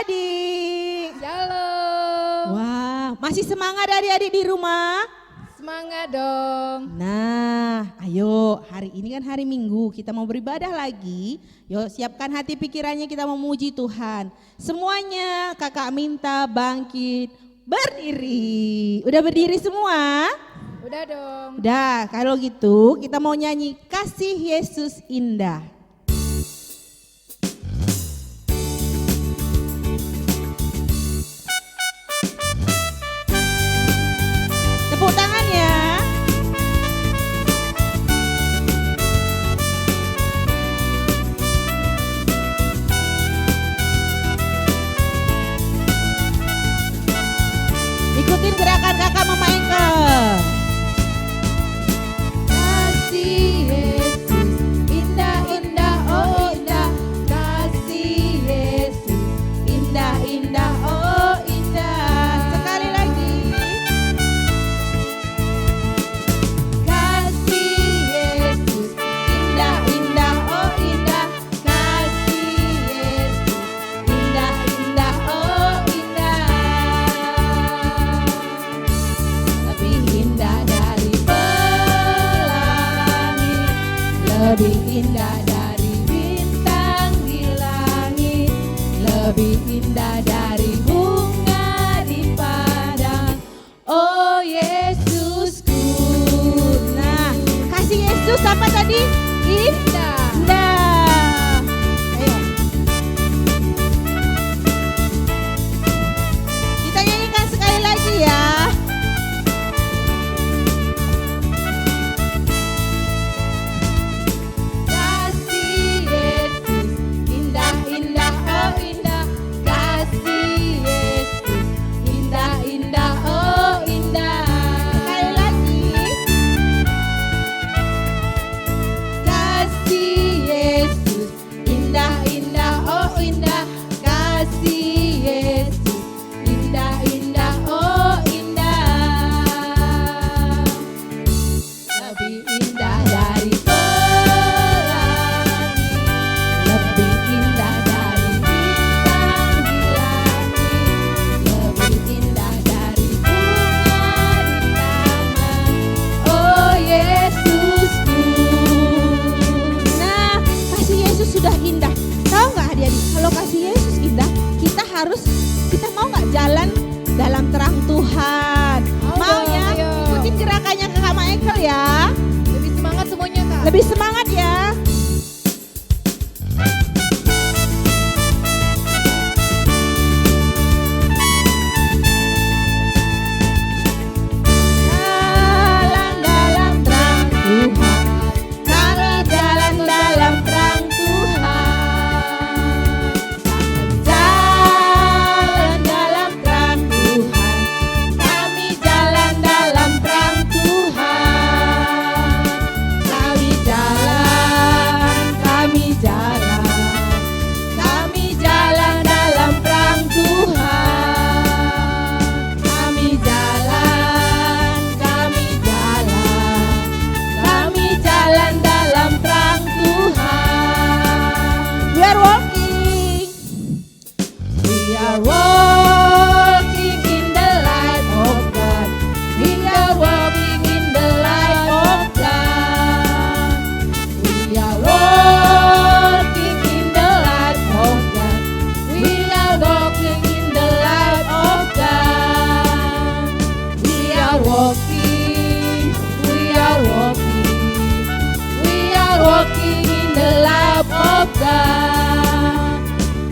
adik-adik. Shalom. Wah, masih semangat adik-adik di rumah? Semangat dong. Nah, ayo hari ini kan hari Minggu, kita mau beribadah lagi. Yuk siapkan hati pikirannya, kita memuji Tuhan. Semuanya kakak minta bangkit berdiri. Udah berdiri semua? Udah dong. Udah, kalau gitu kita mau nyanyi Kasih Yesus Indah. Tepuk tangan ya. Ikutin gerakan kakak Mama Engkel. Kasih Yesus indah-indah, oh indah. Kasih Yesus indah-indah, oh indah. Sekali lagi. Kasih Yesus indah-indah, oh indah. Kasih Yesus indah-indah, oh indah. Lebih indah dari pelangi, lebih indah dari bintang di langit, lebih indah dari bunga di padang. Oh Yesusku, Nah, kasih Yesus apa tadi? indah. Indah. Ayo. Kita nyanyikan sekali lagi ya. Kasih Yesus indah-indah, oh indah. Kasih Yesus indah-indah, oh indah. Sekali lagi. Kasih Yesus indah-indah, oh indah. Kasih Yesus indah-indah, oh indah. Lebih indah dari pelangi, lebih indah dari bintang di langit, lebih indah dari bunga di taman. Oh Yesusku. Nah, kasih Yesus sudah indah. Tahu nggak adik-adik? Kalau kasih Yesus indah, kita mau nggak jalan dalam terang Tuhan? Mau dong, ya? ayo. Ikutin gerakannya kakak Michael ya. Lebih semangat semuanya Kak. Lebih semangat ya. Jalan dalam terang Tuhan. Kami jalan dalam terang Tuhan. Jalan dalam terang Tuhan. Kami jalan dalam terang Tuhan. Kami jalan, kami jalan. Kami jalan dalam terang Tuhan. Kami jalan, kami jalan. Kami jalan dalam terang Tuhan. We are walking. We are walking in the light of God. We are walking in the light of God. We are walking in the light of God. We are walking in the light of God. We are walking. We are walking. We are walking in the light of God.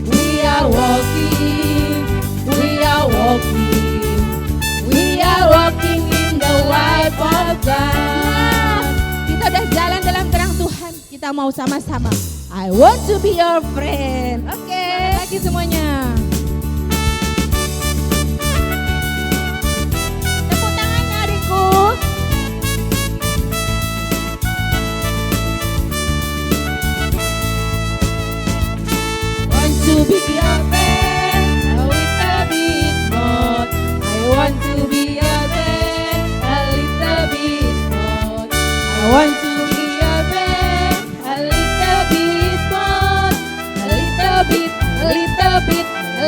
We are walking. We are walking. We are walking in the light of God. Kita udah jalan dalam terang Tuhan. Kita mau sama-sama. I want to be your friend. Oke, lagi semuanya. Tepuk tangannya adikku. Want to be your friend a little bit more. I want to be your friend a little bit more. I want to be your friend a little bit more. A little bit, a little bit, a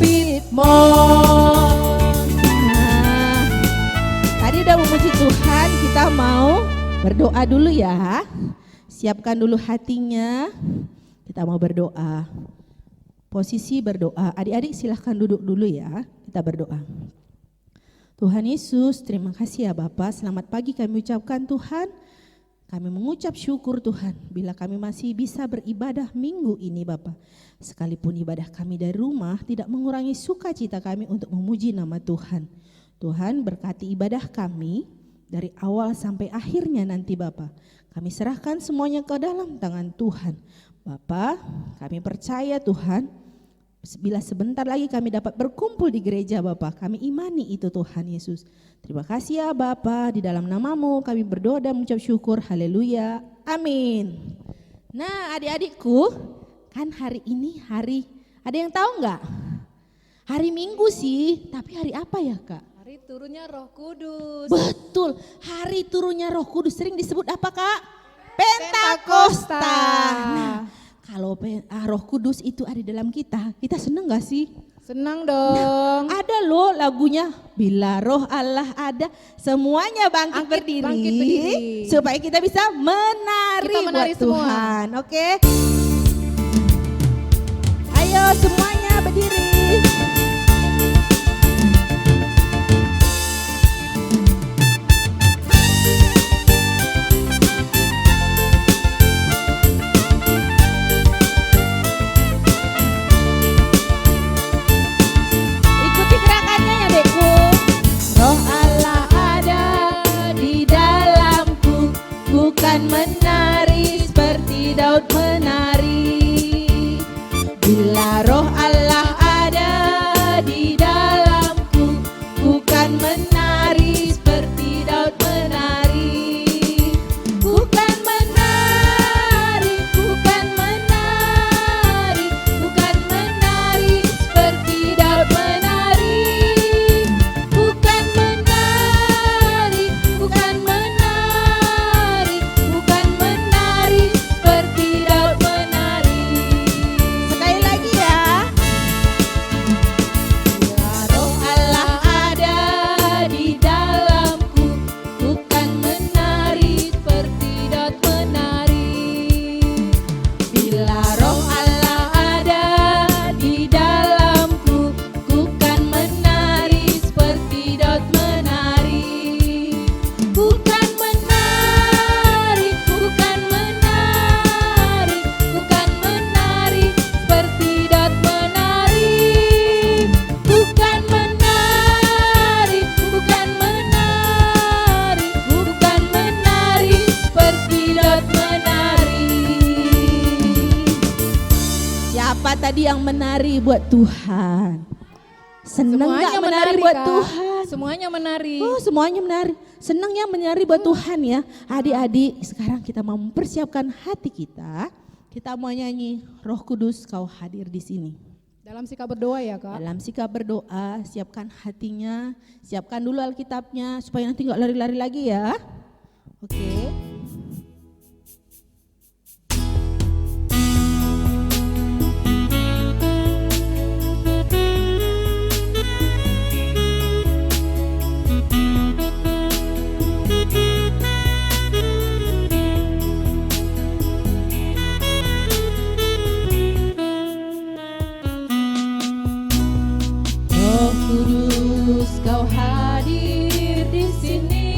bit more. Nah, tadi udah memuji Tuhan, kita mau berdoa dulu ya. Siapkan dulu hatinya, kita mau berdoa. Posisi berdoa, adik-adik silahkan duduk dulu ya, kita berdoa. Tuhan Yesus, terima kasih ya Bapa. Selamat pagi kami ucapkan Tuhan. Kami mengucap syukur Tuhan bila kami masih bisa beribadah minggu ini Bapa. Sekalipun ibadah kami dari rumah tidak mengurangi sukacita kami untuk memuji nama Tuhan. Tuhan berkati ibadah kami dari awal sampai akhirnya nanti Bapa. Kami serahkan semuanya ke dalam tangan Tuhan. Bapa, kami percaya Tuhan, bila sebentar lagi kami dapat berkumpul di gereja Bapa, kami imani itu Tuhan Yesus. Terima kasih ya Bapa, di dalam nama-Mu kami berdoa dan mengucap syukur. Haleluya, amin. Nah adik-adikku, kan hari ini hari, ada yang tahu nggak? Hari Minggu sih, tapi hari apa ya Kak? Hari turunnya Roh Kudus. Betul, hari turunnya Roh Kudus sering disebut apa Kak? Pentakosta. Nah, kalau Roh Kudus itu ada dalam kita seneng gak sih? Senang dong. Ada loh lagunya, bila roh Allah ada, semuanya bangkit berdiri. Supaya kita bisa menari, Kita menari buat Tuhan. Oke? Ayo semuanya berdiri. Bukan menari seperti Daud menari. Bila roh Allah ada di dalamku, bukan menari seperti Daud menari. Bukan menari, bukan menari, bukan menari seperti Daud menari. Bukan menari, bukan menari, bukan menari seperti Daud menari. Sekali lagi ya. Bila roh Allah ada di dalamku, bukan menari seperti Daud menari. Bila roh Allah ada di dalamku, bukan menari seperti Daud menari. Bukan menari, bukan menari, bukan menari seperti Daud menari. Bukan menari, bukan menari, bukan menari seperti Daud menari. Siapa tadi yang menari buat Tuhan? Seneng Semuanya gak menari buat Kak. Tuhan? Semuanya menari. Oh semuanya menari, senang ya menari buat Tuhan ya. Adik-adik sekarang kita mau mempersiapkan hati kita. Kita mau nyanyi Roh Kudus kau hadir di sini. Dalam sikap berdoa ya Kak. Dalam sikap berdoa siapkan hatinya, siapkan dulu Alkitabnya supaya nanti gak lari-lari lagi ya. Oke. Roh Kudus kau hadir di sini.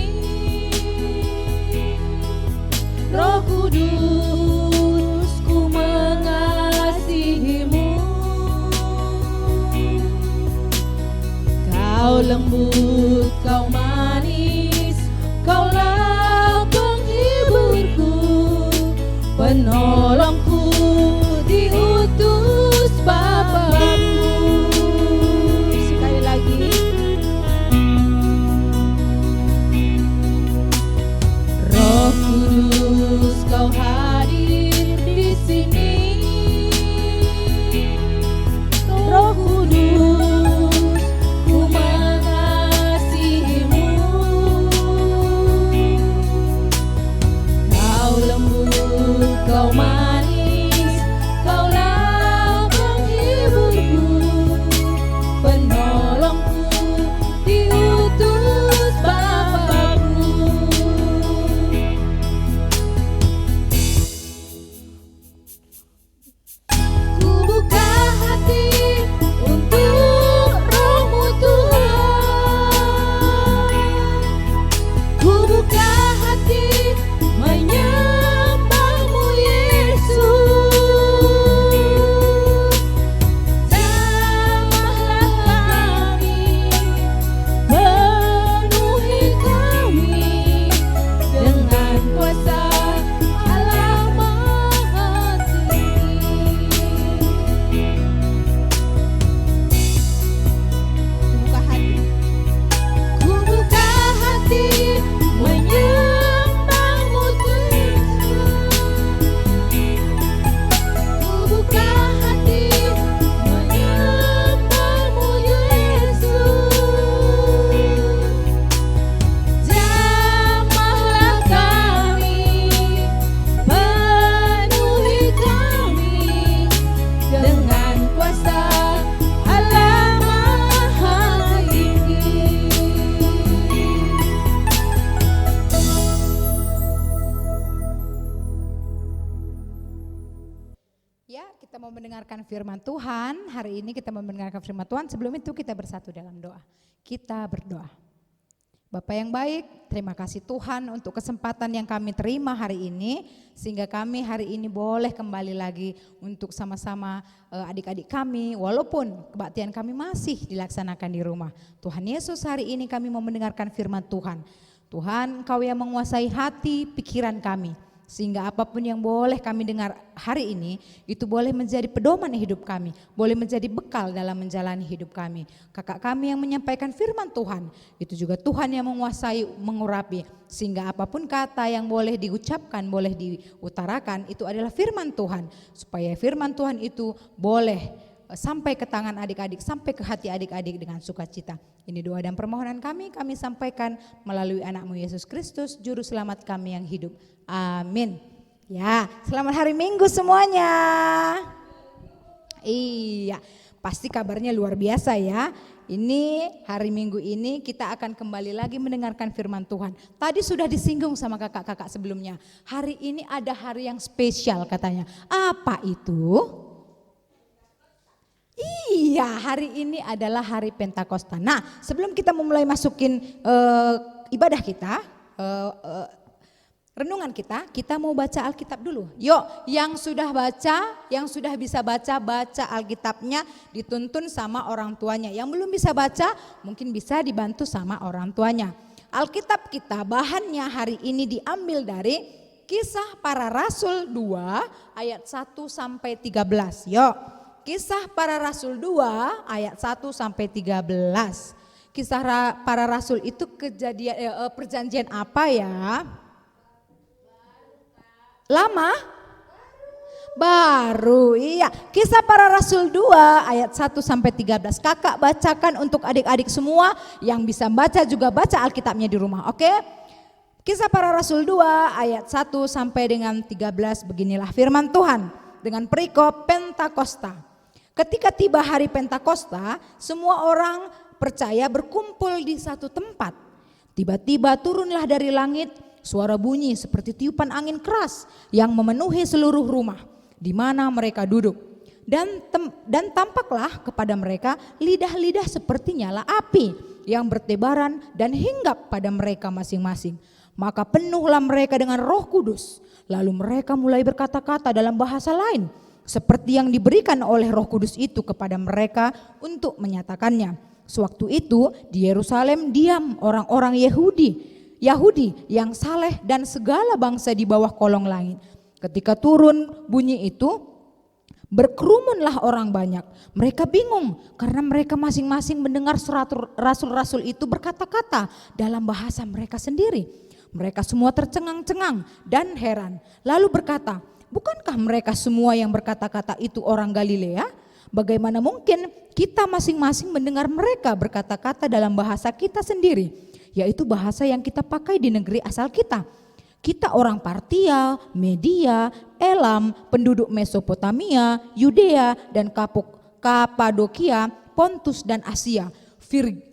mendengarkan firman Tuhan. Hari ini kita mendengarkan firman Tuhan. Sebelum itu kita bersatu dalam doa. Kita berdoa. Bapak yang baik, terima kasih Tuhan untuk kesempatan yang kami terima hari ini. Sehingga kami hari ini boleh kembali lagi untuk sama-sama adik-adik kami. Walaupun kebaktian kami masih dilaksanakan di rumah. Tuhan Yesus, hari ini kami mau mendengarkan firman Tuhan. Tuhan, Engkau yang menguasai hati, pikiran kami. Sehingga apapun yang boleh kami dengar hari ini, itu boleh menjadi pedoman hidup kami, boleh menjadi bekal dalam menjalani hidup kami. Kakak kami yang menyampaikan firman Tuhan, itu juga Tuhan yang menguasai, mengurapi. Sehingga apapun kata yang boleh diucapkan, boleh diutarakan, itu adalah firman Tuhan. Supaya firman Tuhan itu boleh sampai ke tangan adik-adik, sampai ke hati adik-adik dengan sukacita. Ini doa dan permohonan kami sampaikan melalui anakmu Yesus Kristus, Juru Selamat kami yang hidup. Amin. Ya, selamat hari Minggu semuanya. Iya, pasti kabarnya luar biasa ya. Ini hari Minggu ini kita akan kembali lagi mendengarkan firman Tuhan. Tadi sudah disinggung sama kakak-kakak sebelumnya. Hari ini ada hari yang spesial katanya. Apa itu? Iya, hari ini adalah hari Pentakosta. Nah, sebelum kita memulai masukin ibadah kita, renungan kita mau baca Alkitab dulu. Yuk, yang sudah baca, yang sudah bisa baca Alkitabnya, dituntun sama orang tuanya. Yang belum bisa baca, mungkin bisa dibantu sama orang tuanya. Alkitab kita bahannya hari ini diambil dari Kisah Para Rasul 2 ayat 1 sampai 13. Yuk. Kisah Para Rasul 2 ayat 1 sampai 13. Kisah Para Rasul itu perjanjian apa ya? Lama? Baru, iya. Kisah Para Rasul 2 ayat 1 sampai 13. Kakak bacakan untuk adik-adik semua, yang bisa baca juga baca Alkitabnya di rumah, oke? Kisah Para Rasul 2 ayat 1 sampai dengan 13, beginilah firman Tuhan dengan perikop Pentakosta. Ketika tiba hari Pentakosta, semua orang percaya berkumpul di satu tempat. Tiba-tiba turunlah dari langit suara bunyi seperti tiupan angin keras yang memenuhi seluruh rumah di mana mereka duduk. Dan tampaklah kepada mereka lidah-lidah seperti nyala api yang bertebaran dan hinggap pada mereka masing-masing. Maka penuhlah mereka dengan Roh Kudus. Lalu mereka mulai berkata-kata dalam bahasa lain, seperti yang diberikan oleh Roh Kudus itu kepada mereka untuk menyatakannya. Sewaktu itu di Yerusalem diam orang-orang Yahudi yang saleh dan segala bangsa di bawah kolong langit. Ketika turun bunyi itu, berkerumunlah orang banyak. Mereka bingung karena mereka masing-masing mendengar rasul-rasul itu berkata-kata dalam bahasa mereka sendiri. Mereka semua tercengang-cengang dan heran. Lalu berkata, bukankah mereka semua yang berkata-kata itu orang Galilea? Bagaimana mungkin kita masing-masing mendengar mereka berkata-kata dalam bahasa kita sendiri, yaitu bahasa yang kita pakai di negeri asal kita. Kita orang Partia, Media, Elam, penduduk Mesopotamia, Yudea dan Kapadokia, Pontus dan Asia,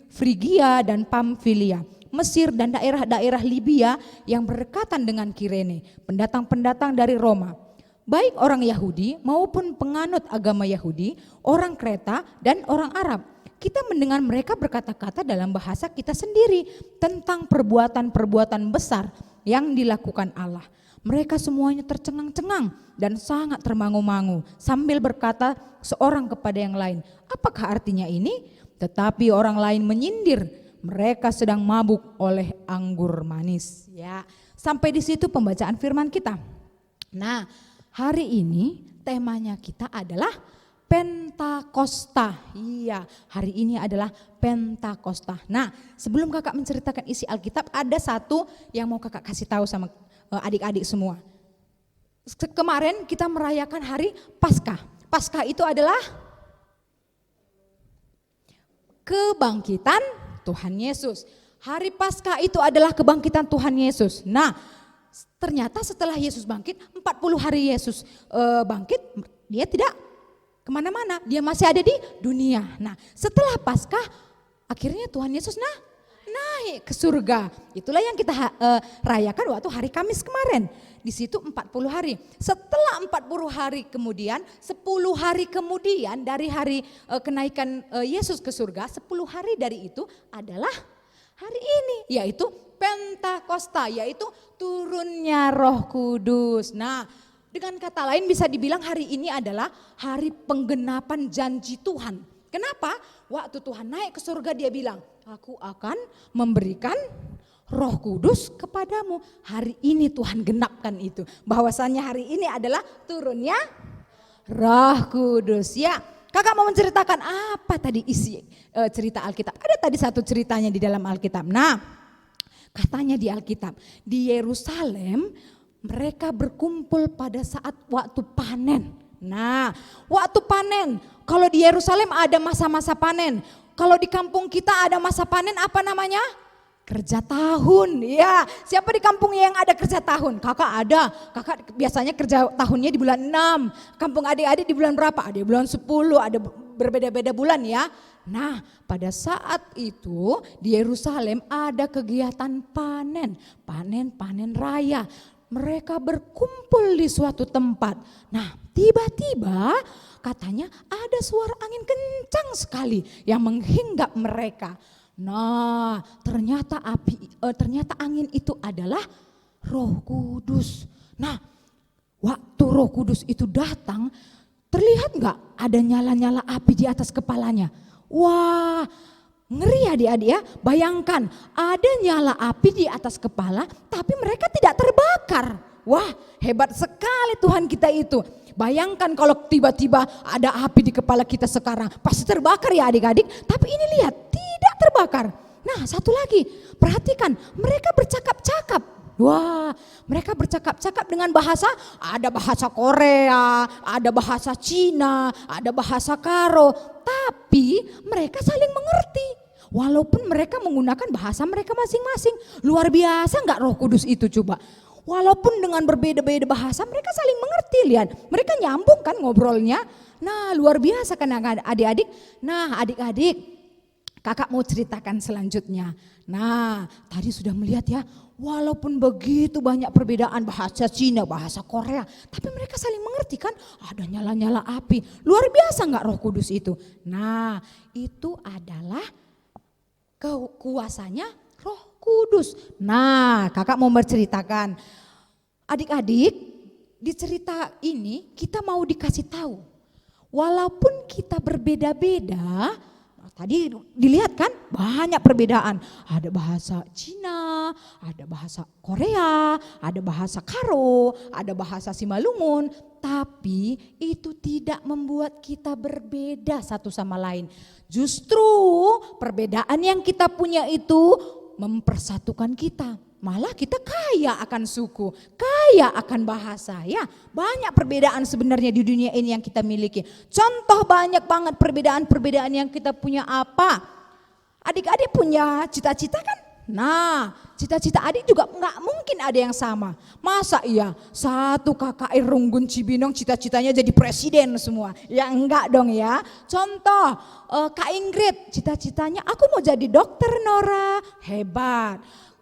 Frigia dan Pamfilia, Mesir dan daerah-daerah Libya yang berdekatan dengan Kirene, pendatang-pendatang dari Roma. Baik orang Yahudi maupun penganut agama Yahudi, orang Kreta dan orang Arab. Kita mendengar mereka berkata-kata dalam bahasa kita sendiri tentang perbuatan-perbuatan besar yang dilakukan Allah. Mereka semuanya tercengang-cengang dan sangat termangu-mangu sambil berkata seorang kepada yang lain, apakah artinya ini? Tetapi orang lain menyindir, mereka sedang mabuk oleh anggur manis. Ya, sampai di situ pembacaan firman kita. Nah, hari ini temanya kita adalah Pentakosta. Iya, hari ini adalah Pentakosta. Nah, sebelum kakak menceritakan isi Alkitab, ada satu yang mau kakak kasih tahu sama adik-adik semua. Kemarin kita merayakan hari Paskah. Paskah itu adalah kebangkitan Tuhan Yesus. Hari Paskah itu adalah kebangkitan Tuhan Yesus. Nah, ternyata setelah Yesus bangkit, 40 hari Yesus bangkit, dia tidak kemana-mana, dia masih ada di dunia. Nah, setelah Paskah, akhirnya Tuhan Yesus naik ke surga. Itulah yang kita rayakan waktu hari Kamis kemarin. Di situ 40 hari. Setelah 40 hari kemudian, 10 hari kemudian dari hari kenaikan Yesus ke surga, 10 hari dari itu adalah hari ini, yaitu Pentakosta, yaitu turunnya Roh Kudus. Nah, dengan kata lain bisa dibilang hari ini adalah hari penggenapan janji Tuhan. Kenapa? Waktu Tuhan naik ke surga dia bilang, aku akan memberikan Roh Kudus kepadamu. Hari ini Tuhan genapkan itu. Bahwasannya hari ini adalah turunnya Roh Kudus. Ya, kakak mau menceritakan apa tadi isi cerita Alkitab. Ada tadi satu ceritanya di dalam Alkitab. Nah, katanya di Alkitab, di Yerusalem mereka berkumpul pada saat waktu panen. Nah, waktu panen, kalau di Yerusalem ada masa-masa panen. Kalau di kampung kita ada masa panen apa namanya? Kerja tahun, ya. Siapa di kampungnya yang ada kerja tahun? Kakak ada, kakak biasanya kerja tahunnya di bulan 6. Kampung adik-adik di bulan berapa? Ada di bulan 10, ada berbeda-beda bulan ya. Nah, pada saat itu di Yerusalem ada kegiatan panen raya. Mereka berkumpul di suatu tempat. Nah, tiba-tiba katanya ada suara angin kencang sekali yang menghinggap mereka. Nah, ternyata angin itu adalah Roh Kudus. Nah, waktu Roh Kudus itu datang, terlihat enggak ada nyala-nyala api di atas kepalanya? Wah, ngeri adik-adik ya. Bayangkan ada nyala api di atas kepala tapi mereka tidak terbakar. Wah, hebat sekali Tuhan kita itu. Bayangkan kalau tiba-tiba ada api di kepala kita sekarang, pasti terbakar ya adik-adik. Tapi ini lihat, tidak terbakar. Nah, satu lagi, perhatikan, mereka bercakap-cakap. Wah, mereka bercakap-cakap dengan bahasa, ada bahasa Korea, ada bahasa Cina, ada bahasa Karo. Tapi mereka saling mengerti. Walaupun mereka menggunakan bahasa mereka masing-masing. Luar biasa enggak Roh Kudus itu coba. Walaupun dengan berbeda-beda bahasa mereka saling mengerti, lihat. Mereka nyambung kan ngobrolnya. Nah, luar biasa kan adik-adik. Nah, adik-adik, kakak mau ceritakan selanjutnya. Nah, tadi sudah melihat ya, walaupun begitu banyak perbedaan bahasa Cina, bahasa Korea, tapi mereka saling mengerti kan, ada nyala-nyala api. Luar biasa enggak Roh Kudus itu? Nah, itu adalah kuasanya Roh Kudus. Nah, kakak mau berceritakan. Adik-adik, di cerita ini kita mau dikasih tahu. Walaupun kita berbeda-beda, tadi dilihat kan banyak perbedaan. Ada bahasa Cina, ada bahasa Korea, ada bahasa Karo, ada bahasa Simalungun. Tapi itu tidak membuat kita berbeda satu sama lain. Justru perbedaan yang kita punya itu mempersatukan kita. Malah kita kaya akan suku, kaya akan bahasa ya. Banyak perbedaan sebenarnya di dunia ini yang kita miliki. Contoh banyak banget perbedaan-perbedaan yang kita punya apa? Adik-adik punya cita-cita kan? Nah, cita-cita adik juga nggak mungkin ada yang sama. Masa iya satu kakak Runggun Cibinong cita-citanya jadi presiden semua? Ya enggak dong ya. Contoh Kak Ingrid cita-citanya aku mau jadi dokter Nora, hebat.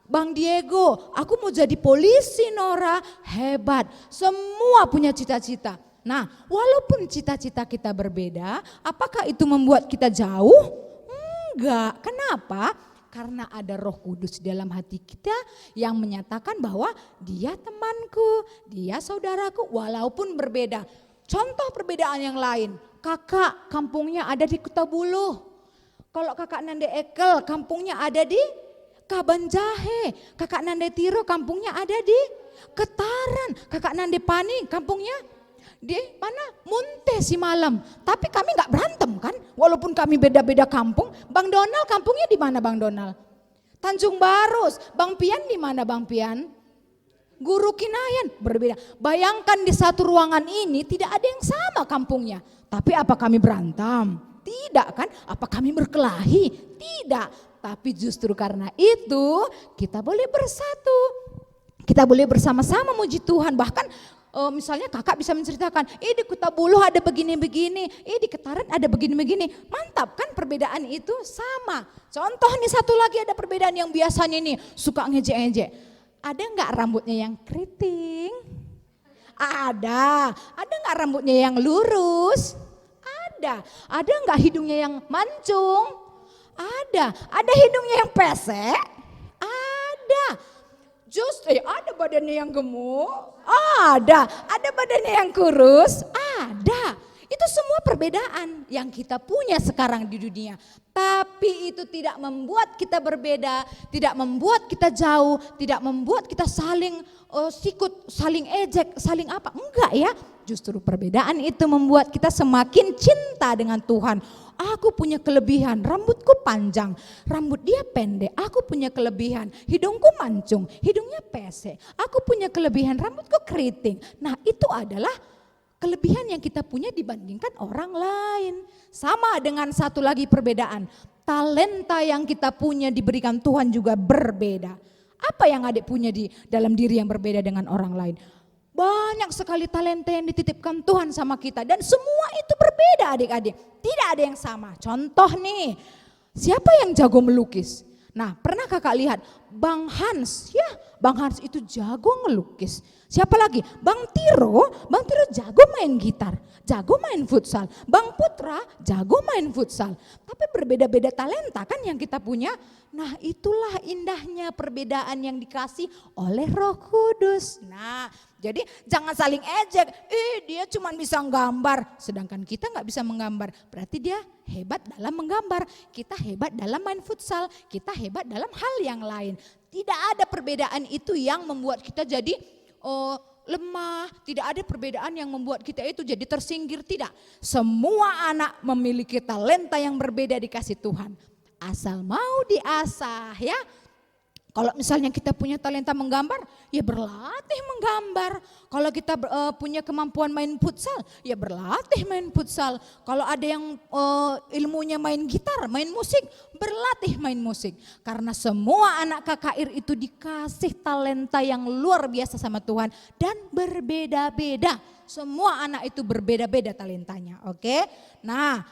Bang Diego, aku mau jadi polisi Nora, hebat. Semua punya cita-cita. Nah, walaupun cita-cita kita berbeda, apakah itu membuat kita jauh? Enggak. Kenapa? Karena ada Roh Kudus di dalam hati kita yang menyatakan bahwa dia temanku, dia saudaraku walaupun berbeda. Contoh perbedaan yang lain, kakak kampungnya ada di Kutabuluh. Kalau kakak Nande Ekel kampungnya ada di Kabanjahe, kakak Nande Tiro kampungnya ada di Ketaran, kakak Nande Pani kampungnya di mana? Munte Simalam. Tapi kami nggak berantem kan, walaupun kami beda-beda kampung. Bang Donald kampungnya di mana Bang Donald? Tanjung Barus. Bang Pian di mana Bang Pian? Guru Kinayan, berbeda. Bayangkan di satu ruangan ini tidak ada yang sama kampungnya. Tapi apa kami berantem? Tidak kan? Apa kami berkelahi? Tidak. Tapi justru karena itu kita boleh bersatu. Kita boleh bersama-sama muji Tuhan. Bahkan misalnya kakak bisa menceritakan, di Kutabuluh ada begini-begini, di Ketaran ada begini-begini. Mantap kan, perbedaan itu sama. Contoh nih satu lagi, ada perbedaan yang biasanya nih suka ngejek-ngejek. Ada nggak rambutnya yang keriting? Ada. Ada nggak rambutnya yang lurus? Ada. Ada nggak hidungnya yang mancung? Ada. Ada hidungnya yang pesek? Ada. Ada badannya yang gemuk? Ada. Ada badannya yang kurus? Ada. Itu semua perbedaan yang kita punya sekarang di dunia. Tapi itu tidak membuat kita berbeda, tidak membuat kita jauh, tidak membuat kita saling sikut, saling ejek, saling apa. Enggak ya, justru perbedaan itu membuat kita semakin cinta dengan Tuhan. Aku punya kelebihan, rambutku panjang, rambut dia pendek. Aku punya kelebihan, hidungku mancung, hidungnya pesek. Aku punya kelebihan, rambutku keriting. Nah, itu adalah kelebihan yang kita punya dibandingkan orang lain. Sama dengan satu lagi perbedaan, talenta yang kita punya diberikan Tuhan juga berbeda. Apa yang adik punya di dalam diri yang berbeda dengan orang lain? Banyak sekali talenta yang dititipkan Tuhan sama kita dan semua itu berbeda adik-adik. Tidak ada yang sama. Contoh nih, siapa yang jago melukis? Nah, pernah kakak lihat Bang Hans, ya Bang Hans itu jago ngelukis. Siapa lagi? Bang Tiro jago main gitar, jago main futsal. Bang Putra jago main futsal. Tapi berbeda-beda talenta kan yang kita punya. Nah, itulah indahnya perbedaan yang dikasih oleh Roh Kudus. Nah, jadi jangan saling ejek, dia cuma bisa menggambar, sedangkan kita nggak bisa menggambar. Berarti dia hebat dalam menggambar, kita hebat dalam main futsal, kita hebat dalam hal yang lain. Tidak ada perbedaan itu yang membuat kita jadi lemah, tidak ada perbedaan yang membuat kita itu jadi tersinggir, tidak. Semua anak memiliki talenta yang berbeda dikasih Tuhan. Asal mau diasah ya. Kalau misalnya kita punya talenta menggambar, ya berlatih menggambar. Kalau kita punya kemampuan main futsal, ya berlatih main futsal. Kalau ada yang ilmunya main gitar, main musik, berlatih main musik. Karena semua anak KKR itu dikasih talenta yang luar biasa sama Tuhan dan berbeda-beda. Semua anak itu berbeda-beda talentanya, oke? Nah,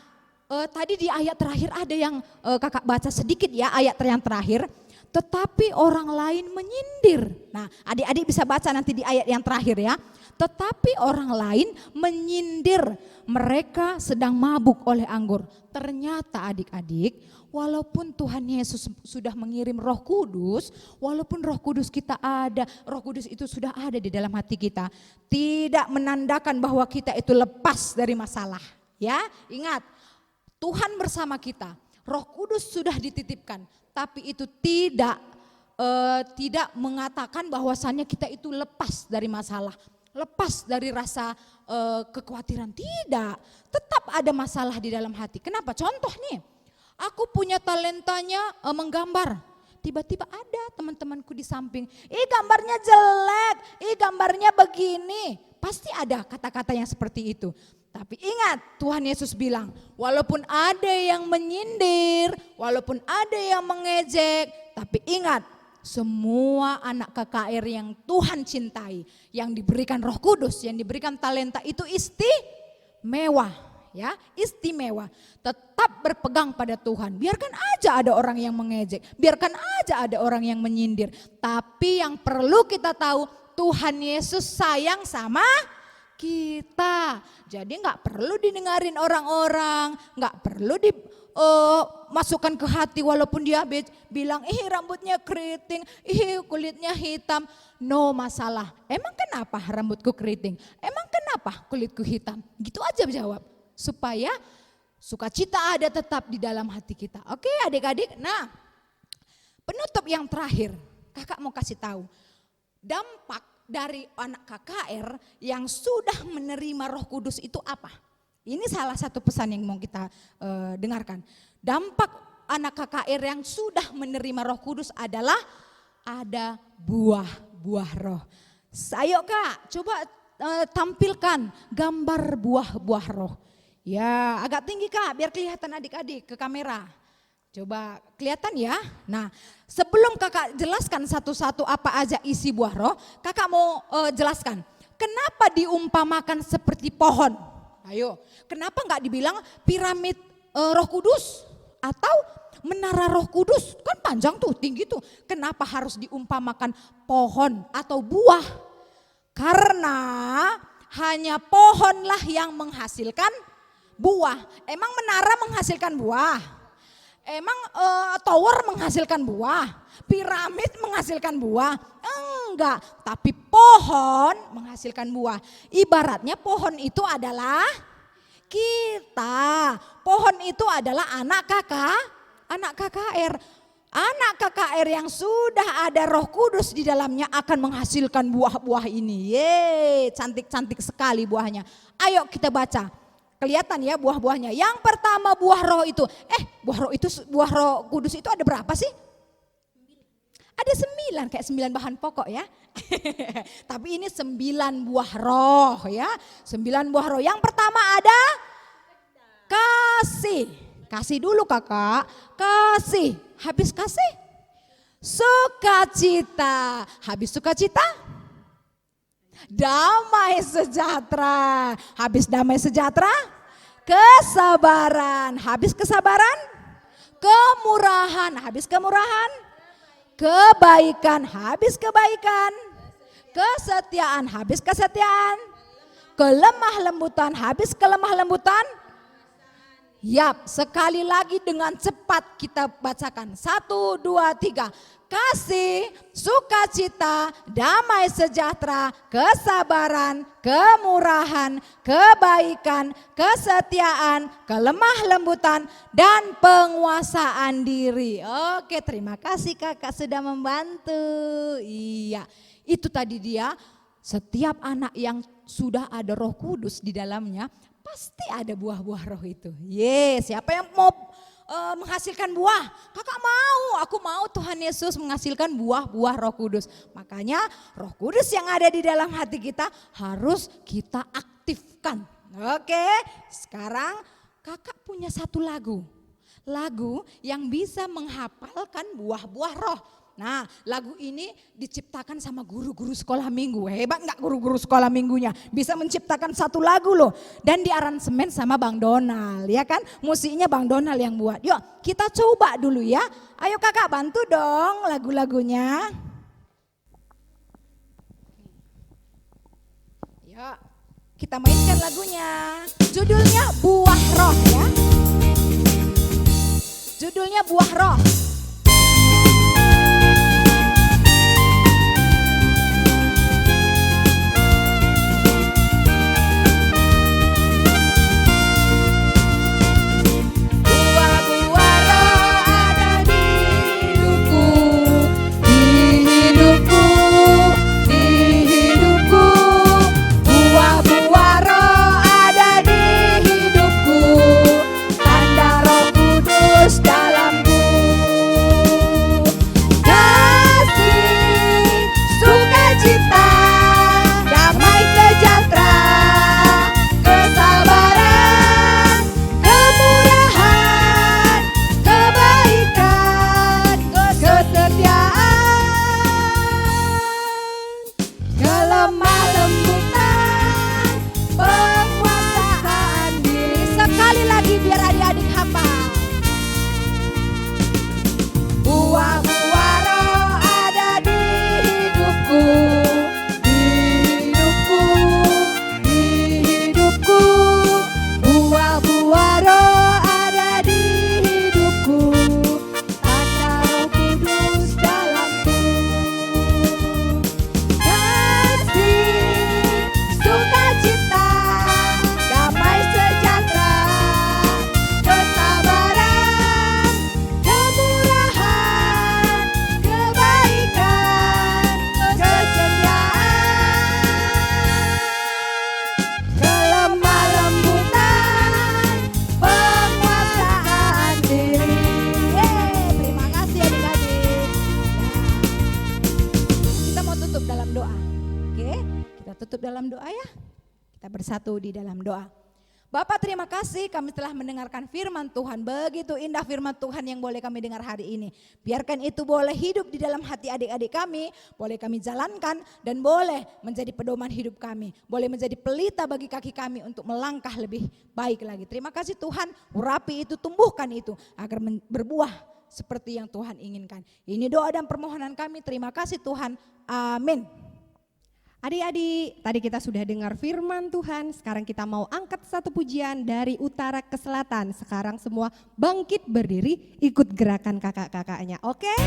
tadi di ayat terakhir ada yang kakak baca sedikit ya, ayat yang terakhir. Tetapi orang lain menyindir. Nah, adik-adik bisa baca nanti di ayat yang terakhir ya. Tetapi orang lain menyindir, mereka sedang mabuk oleh anggur. Ternyata adik-adik, walaupun Tuhan Yesus sudah mengirim Roh Kudus, walaupun Roh Kudus kita ada, Roh Kudus itu sudah ada di dalam hati kita, tidak menandakan bahwa kita itu lepas dari masalah. Ya, ingat, Tuhan bersama kita. Roh Kudus sudah dititipkan, tapi itu tidak mengatakan bahwasannya kita itu lepas dari masalah, lepas dari rasa kekhawatiran. Tidak, tetap ada masalah di dalam hati. Kenapa? Contoh nih, aku punya talentanya menggambar. Tiba-tiba ada teman-temanku di samping, gambarnya jelek, gambarnya begini. Pasti ada kata-kata yang seperti itu. Tapi ingat, Tuhan Yesus bilang, walaupun ada yang menyindir, walaupun ada yang mengejek, tapi ingat, semua anak KKR yang Tuhan cintai, yang diberikan Roh Kudus, yang diberikan talenta itu istimewa, ya, istimewa. Tetap berpegang pada Tuhan. Biarkan aja ada orang yang mengejek, biarkan aja ada orang yang menyindir. Tapi yang perlu kita tahu, Tuhan Yesus sayang sama kita. Jadi nggak perlu didengarin orang-orang, nggak perlu dimasukkan ke hati walaupun dia bilang rambutnya keriting, kulitnya hitam. No masalah. Emang kenapa rambutku keriting? Emang kenapa kulitku hitam? Gitu aja jawab. Supaya sukacita ada tetap di dalam hati kita. Oke adik-adik, nah penutup yang terakhir kakak mau kasih tahu. Dampak dari anak KKR yang sudah menerima Roh Kudus itu apa? Ini salah satu pesan yang mau kita dengarkan. Dampak anak KKR yang sudah menerima Roh Kudus adalah ada buah-buah roh. Ayo Kak, coba tampilkan gambar buah-buah roh. Ya, agak tinggi Kak, biar kelihatan adik-adik ke kamera. Coba kelihatan ya. Nah, sebelum kakak jelaskan satu-satu apa aja isi buah roh, kakak mau jelaskan. Kenapa diumpamakan seperti pohon? Ayo, kenapa nggak dibilang piramid Roh Kudus atau menara Roh Kudus? Kan panjang tuh, tinggi tuh. Kenapa harus diumpamakan pohon atau buah? Karena hanya pohonlah yang menghasilkan buah. Emang menara menghasilkan buah? Emang tower menghasilkan buah? Piramid menghasilkan buah? Enggak, tapi pohon menghasilkan buah. Ibaratnya pohon itu adalah kita. Pohon itu adalah anak KKR. Anak KKR yang sudah ada Roh Kudus di dalamnya akan menghasilkan buah-buah ini. Yeay, cantik-cantik sekali buahnya. Ayo kita baca. Kelihatan ya buah-buahnya. Yang pertama buah roh itu. Buah roh kudus itu ada berapa sih? Ada 9, kayak 9 bahan pokok ya. Tapi ini 9 buah roh ya. 9 buah roh. Yang pertama ada kasih. Kasih dulu kakak. Kasih. Habis kasih. Sukacita. Habis sukacita. Damai sejahtera. Habis damai sejahtera. Kesabaran. Habis kesabaran. Kemurahan. Habis kemurahan. Kebaikan. Habis kebaikan. Kesetiaan. Habis kesetiaan. Kelemah lembutan. Habis kelemah lembutan. Yap, sekali lagi dengan cepat kita bacakan. 1, 2, 3. Kasih, sukacita, damai sejahtera, kesabaran, kemurahan, kebaikan, kesetiaan, kelemah lembutan, dan penguasaan diri. Oke, terima kasih kakak sudah membantu. Iya, itu tadi dia. Setiap anak yang sudah ada Roh Kudus di dalamnya, pasti ada buah-buah roh itu. Siapa yang mau menghasilkan buah? Kakak mau, aku mau Tuhan Yesus menghasilkan buah-buah Roh Kudus. Makanya Roh Kudus yang ada di dalam hati kita harus kita aktifkan. Oke, sekarang kakak punya satu lagu. Lagu yang bisa menghafalkan buah-buah roh. Nah, lagu ini diciptakan sama guru-guru sekolah minggu. Hebat gak guru-guru sekolah minggunya? Bisa menciptakan satu lagu loh. Dan diaransemen sama Bang Donald, ya kan? Musiknya Bang Donald yang buat. Yuk, kita coba dulu ya. Ayo kakak bantu dong lagu-lagunya. Yuk, kita mainkan lagunya. Judulnya Buah Roh ya. Judulnya Buah Roh. Tutup dalam doa ya. Kita bersatu di dalam doa. Bapak terima kasih kami telah mendengarkan firman Tuhan. Begitu indah firman Tuhan yang boleh kami dengar hari ini. Biarkan itu boleh hidup di dalam hati adik-adik kami. Boleh kami jalankan dan boleh menjadi pedoman hidup kami. Boleh menjadi pelita bagi kaki kami untuk melangkah lebih baik lagi. Terima kasih Tuhan, urapi itu, tumbuhkan itu agar berbuah seperti yang Tuhan inginkan. Ini doa dan permohonan kami. Terima kasih Tuhan. Amin. Adik-adik, tadi kita sudah dengar firman Tuhan, sekarang kita mau angkat satu pujian dari utara ke selatan. Sekarang semua bangkit berdiri, ikut gerakan kakak-kakaknya, oke?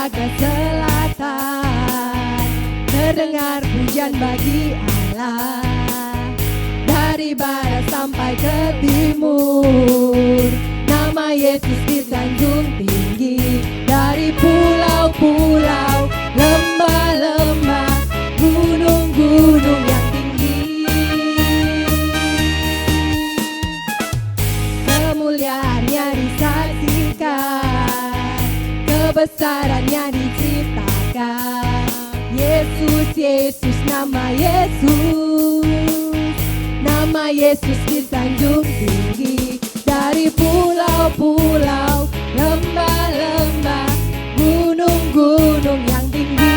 Ke selatan terdengar pujian bagi Allah, dari barat sampai ke timur nama Yesus disanjung tinggi, dari pulau-pulau, lembah-lembah, gunung-gunung yang tinggi. Kemuliaannya disaksikan, kebesarannya diciptakan. Yesus, Yesus, nama Yesus disanjung tinggi, dari pulau-pulau, lembah-lembah, gunung-gunung yang tinggi.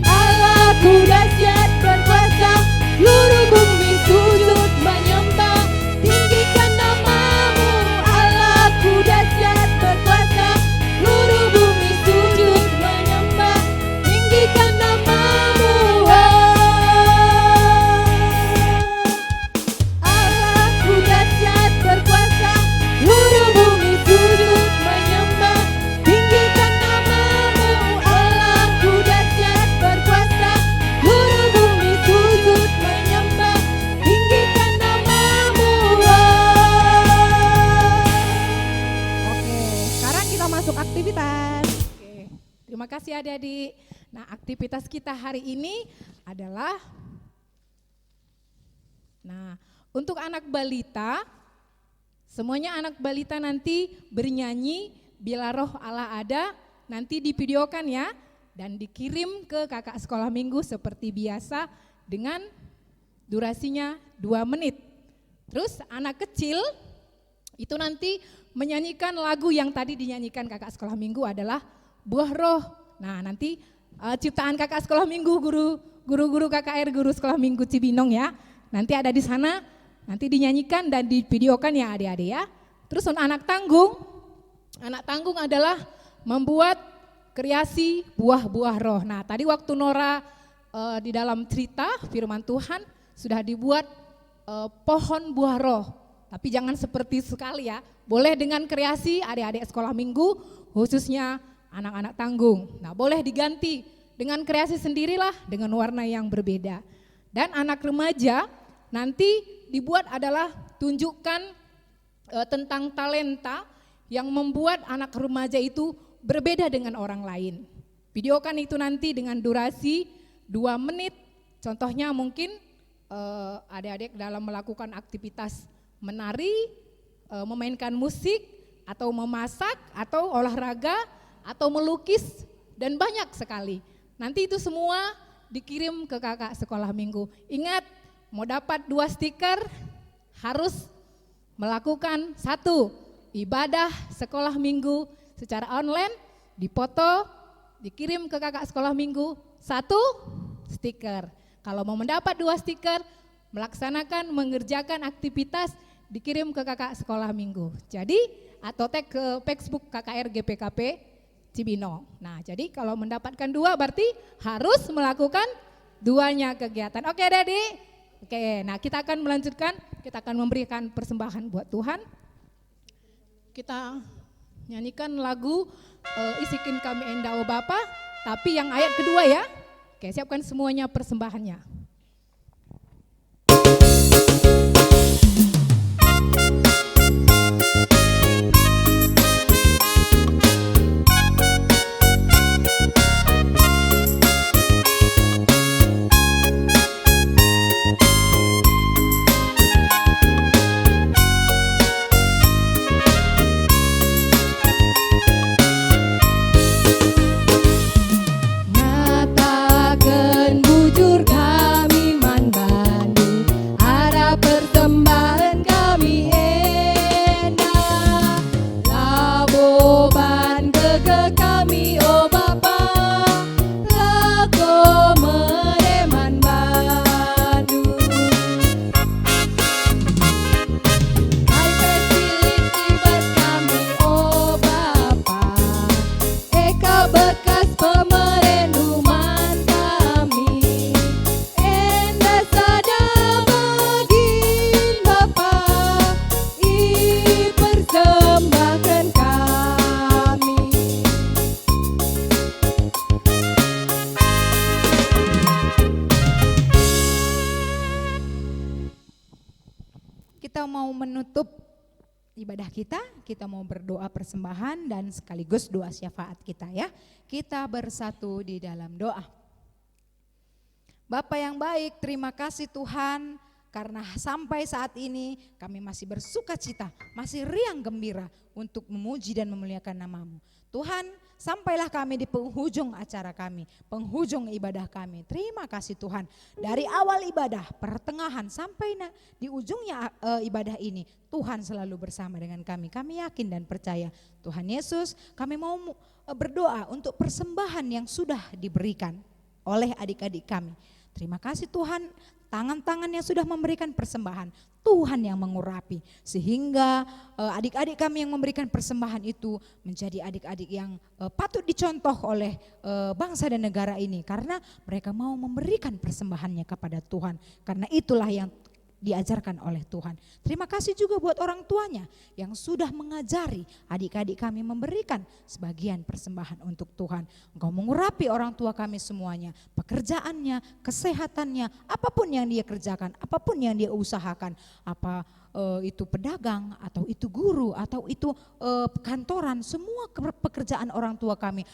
Allahku dahsyat berkuasa, seluruh bumi sujud menyembah, tinggikan namamu. Allahku dahsyat berkuasa, seluruh bumi sujud menyembah, tinggikan namamu. Allahku dahsyat berkuasa, seluruh bumi sujud menyembah, tinggikan namamu. Allahku dahsyat berkuasa, seluruh bumi sujud menyembah, tinggikan namamu. Oke, sekarang kita masuk aktivitas. Oke, terima kasih adik-adik. Nah, aktivitas kita hari ini adalah, nah, untuk anak balita, semuanya anak balita nanti bernyanyi Bila Roh Allah Ada, nanti divideokan ya, dan dikirim ke kakak sekolah minggu seperti biasa dengan durasinya 2 menit. Terus anak kecil itu nanti menyanyikan lagu yang tadi dinyanyikan kakak sekolah minggu adalah Buah Roh. Nah, nanti ciptaan kakak sekolah minggu, guru-guru KKR, guru sekolah minggu Cibinong ya. Nanti ada di sana, nanti dinyanyikan dan divideokan ya adik-adik ya. Terus untuk anak tanggung adalah membuat kreasi buah-buah roh. Nah, tadi waktu Nora di dalam cerita firman Tuhan sudah dibuat pohon buah roh. Tapi jangan seperti sekali ya, boleh dengan kreasi adik-adik sekolah minggu, khususnya anak-anak tanggung. Nah, boleh diganti dengan kreasi sendirilah dengan warna yang berbeda. Dan anak remaja nanti dibuat adalah tunjukkan tentang talenta yang membuat anak remaja itu berbeda dengan orang lain. Videokan itu nanti dengan durasi 2 menit. Contohnya mungkin adik-adik dalam melakukan aktivitas menari, memainkan musik, atau memasak, atau olahraga, atau melukis, dan banyak sekali. Nanti itu semua dikirim ke kakak sekolah minggu. Ingat, mau dapat 2 stiker harus melakukan 1, ibadah sekolah minggu secara online, dipoto, dikirim ke kakak sekolah minggu 1 stiker. Kalau mau mendapat 2 stiker, melaksanakan, mengerjakan aktivitas, dikirim ke kakak sekolah minggu. Jadi atau tag ke Facebook KKR GPKP Cibinong. Nah, jadi kalau mendapatkan 2 berarti harus melakukan 2-nya kegiatan. Oke adik-adik? Oke, nah kita akan melanjutkan, kita akan memberikan persembahan buat Tuhan. Kita nyanyikan lagu Isikin Kami Endau Bapa, tapi yang ayat kedua ya. Oke, siapkan semuanya persembahannya. menutup ibadah kita mau berdoa persembahan dan sekaligus doa syafaat kita ya. Kita bersatu di dalam doa. Bapa yang baik, terima kasih Tuhan karena sampai saat ini kami masih bersuka cita, masih riang gembira untuk memuji dan memuliakan nama-Mu. Tuhan, sampailah kami di penghujung acara kami, penghujung ibadah kami. Terima kasih Tuhan, dari awal ibadah, pertengahan sampai di ujungnya ibadah ini, Tuhan selalu bersama dengan kami. Kami yakin dan percaya Tuhan Yesus, kami mau berdoa untuk persembahan yang sudah diberikan oleh adik-adik kami. Terima kasih Tuhan, tangan-tangan yang sudah memberikan persembahan, Tuhan yang mengurapi. Sehingga adik-adik kami yang memberikan persembahan itu menjadi adik-adik yang patut dicontoh oleh bangsa dan negara ini. Karena mereka mau memberikan persembahannya kepada Tuhan. Karena itulah yang diajarkan oleh Tuhan. Terima kasih juga buat orang tuanya yang sudah mengajari adik-adik kami memberikan sebagian persembahan untuk Tuhan. Engkau mengurapi orang tua kami semuanya, pekerjaannya, kesehatannya, apapun yang dia kerjakan, apapun yang dia usahakan, itu pedagang atau itu guru atau itu kantoran, semua pekerjaan orang tua kami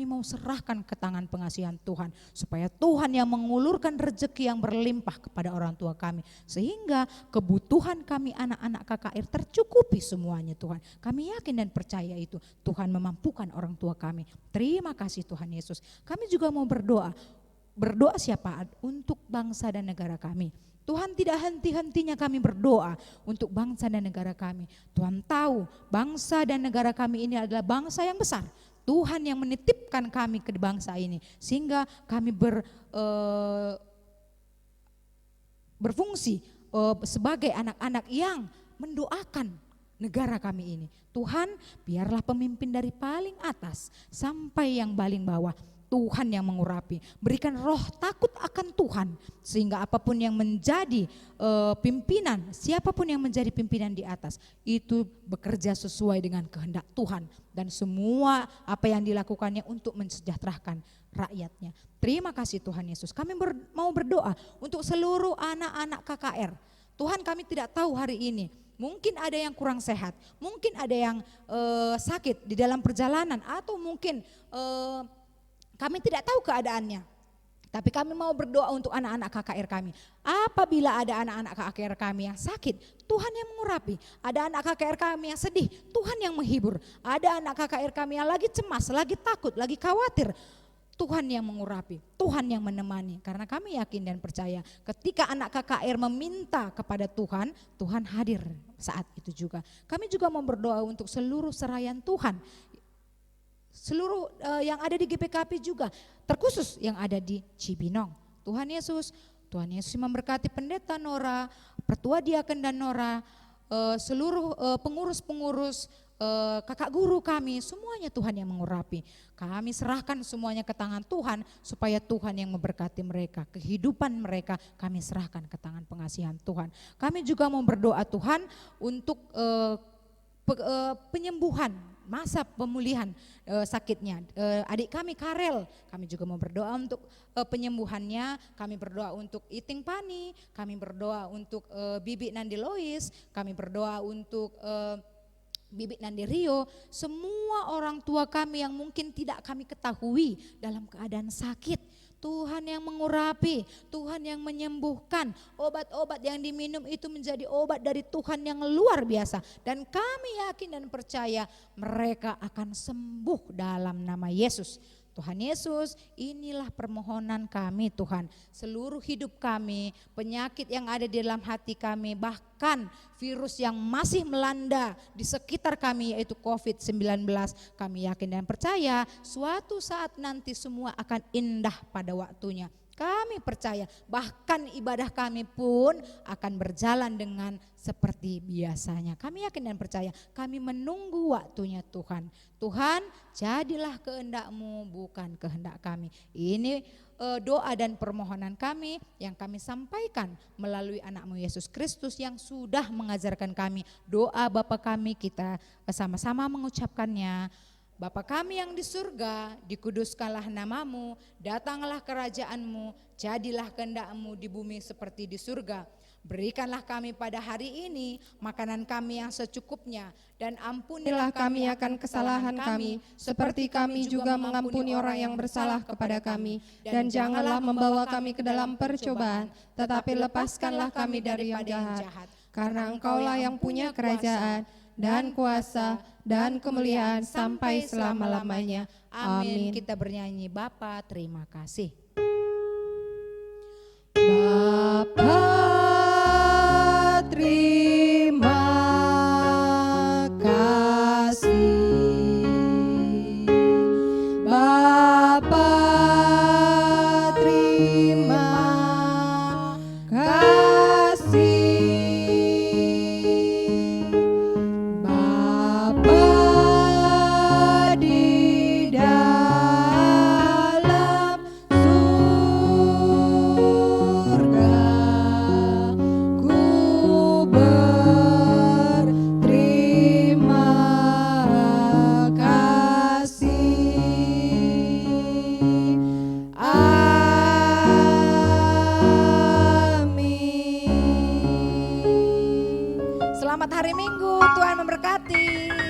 mau serahkan ke tangan pengasihan Tuhan supaya Tuhan yang mengulurkan rezeki yang berlimpah kepada orang tua kami sehingga kebutuhan kami anak-anak KKR tercukupi semuanya Tuhan. Kami yakin dan percaya itu Tuhan memampukan orang tua kami. Terima kasih Tuhan Yesus. Kami juga mau berdoa syafaat untuk bangsa dan negara kami. Tuhan, tidak henti-hentinya kami berdoa untuk bangsa dan negara kami. Tuhan tahu bangsa dan negara kami ini adalah bangsa yang besar. Tuhan yang menitipkan kami ke bangsa ini sehingga kami berfungsi sebagai anak-anak yang mendoakan negara kami ini. Tuhan, biarlah pemimpin dari paling atas sampai yang paling bawah Tuhan yang mengurapi, berikan roh takut akan Tuhan sehingga apapun yang menjadi pimpinan, siapapun yang menjadi pimpinan di atas itu bekerja sesuai dengan kehendak Tuhan dan semua apa yang dilakukannya untuk mensejahterakan rakyatnya. Terima kasih Tuhan Yesus. Kami mau berdoa untuk seluruh anak-anak KKR. Tuhan, kami tidak tahu hari ini. Mungkin ada yang kurang sehat, mungkin ada yang sakit di dalam perjalanan atau mungkin kami tidak tahu keadaannya, tapi kami mau berdoa untuk anak-anak KKR kami. Apabila ada anak-anak KKR kami yang sakit, Tuhan yang mengurapi. Ada anak KKR kami yang sedih, Tuhan yang menghibur. Ada anak KKR kami yang lagi cemas, lagi takut, lagi khawatir, Tuhan yang mengurapi, Tuhan yang menemani. Karena kami yakin dan percaya ketika anak KKR meminta kepada Tuhan, Tuhan hadir saat itu juga. Kami juga mau berdoa untuk seluruh serayan Tuhan. Seluruh yang ada di GPKP juga, terkhusus yang ada di Cibinong. Tuhan Yesus memberkati pendeta Nora, pertua diaken dan Nora, seluruh pengurus-pengurus, kakak guru kami, semuanya Tuhan yang mengurapi. Kami serahkan semuanya ke tangan Tuhan supaya Tuhan yang memberkati mereka. Kehidupan mereka kami serahkan ke tangan pengasihan Tuhan. Kami juga mau berdoa Tuhan untuk penyembuhan, masa pemulihan sakitnya. Adik kami Karel, kami juga mau berdoa untuk penyembuhannya. Kami berdoa untuk Iting Pani, kami berdoa untuk Bibi Nandi Lois, kami berdoa untuk Bibi Nandi Rio. Semua orang tua kami yang mungkin tidak kami ketahui dalam keadaan sakit, Tuhan yang mengurapi, Tuhan yang menyembuhkan. Obat-obat yang diminum itu menjadi obat dari Tuhan yang luar biasa. Dan kami yakin dan percaya mereka akan sembuh dalam nama Yesus. Tuhan Yesus, inilah permohonan kami Tuhan. Seluruh hidup kami, penyakit yang ada di dalam hati kami, bahkan virus yang masih melanda di sekitar kami yaitu COVID-19. Kami yakin dan percaya suatu saat nanti semua akan indah pada waktunya. Kami percaya bahkan ibadah kami pun akan berjalan dengan seperti biasanya. Kami yakin dan percaya, kami menunggu waktunya Tuhan. Tuhan, jadilah kehendak-Mu bukan kehendak kami. Ini doa dan permohonan kami yang kami sampaikan melalui anak-Mu Yesus Kristus yang sudah mengajarkan kami. Doa Bapa kami, kita sama-sama mengucapkannya. Bapa kami yang di surga, dikuduskanlah nama-Mu, datanglah kerajaan-Mu, jadilah kehendak-Mu di bumi seperti di surga. Berikanlah kami pada hari ini makanan kami yang secukupnya, dan Ampunilah ampunilah kami akan kesalahan kami, seperti kami juga mengampuni orang yang bersalah kepada kami. Dan janganlah membawa kami ke dalam percobaan, tetapi lepaskanlah kami dari yang jahat. Karena Engkaulah yang punya kerajaan, dan kuasa, dan kemuliaan sampai selama-lamanya. Amin. Kita bernyanyi, Bapa terima kasih. Bapa terima kasih, Bapa terima kasih, Bapa di dalam surga, ku berterima kasih. Amin. Selamat hari Minggu, Tuhan memberkati.